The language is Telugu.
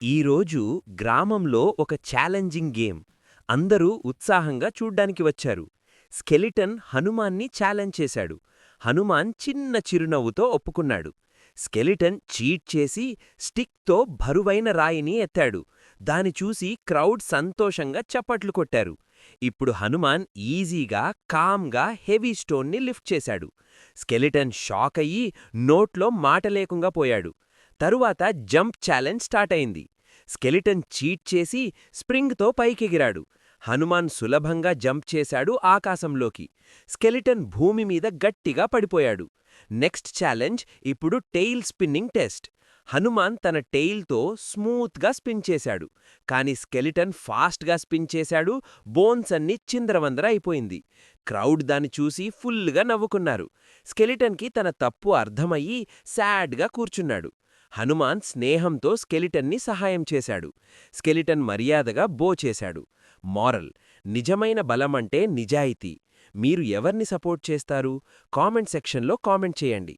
ఈరోజు గ్రామంలో ఒక ఛాలెంజింగ్ గేమ్. అందరూ ఉత్సాహంగా చూడ్డానికి వచ్చారు. స్కెలిటన్ హనుమాన్ని ఛాలెంజ్ చేశాడు. హనుమాన్ చిన్న చిరునవ్వుతో ఒప్పుకున్నాడు. స్కెలిటన్ చీట్ చేసి స్టిక్తో బరువైన రాయిని ఎత్తాడు. దాని చూసి క్రౌడ్ సంతోషంగా చప్పట్లు కొట్టారు. ఇప్పుడు హనుమాన్ ఈజీగా, కామ్గా హెవీ స్టోన్ని లిఫ్ట్ చేశాడు. స్కెలిటన్ షాక్ అయ్యి నోట్లో మాట లేకుండా పోయాడు. తరువాత జంప్ ఛాలెంజ్ స్టార్ట్ అయింది. స్కెలిటన్ చీట్ చేసి స్ప్రింగ్తో పైకెగిరాడు. హనుమాన్ సులభంగా జంప్ చేశాడు ఆకాశంలోకి. స్కెలిటన్ భూమి మీద గట్టిగా పడిపోయాడు. నెక్స్ట్ ఛాలెంజ్ ఇప్పుడు టెయిల్ స్పిన్నింగ్ టెస్ట్. హనుమాన్ తన టెయిల్తో స్మూత్గా స్పిన్ చేశాడు. కాని స్కెలిటన్ ఫాస్ట్గా స్పిన్ చేశాడు. బోన్స్ అన్నీ చిందరవందర అయిపోయింది. క్రౌడ్ దాన్ని చూసి ఫుల్గా నవ్వుకున్నారు. స్కెలిటన్కి తన తప్పు అర్థమయ్యి సాడ్గా కూర్చున్నాడు. హనుమాన్ స్నేహంతో స్కెలిటన్ని సహాయం చేశాడు. స్కెలిటన్ మర్యాదగా బో చేశాడు. మారల్: నిజమైన బలమంటే నిజాయితీ. మీరు ఎవర్ని సపోర్ట్ చేస్తారు? కామెంట్ సెక్షన్లో కామెంట్ చేయండి.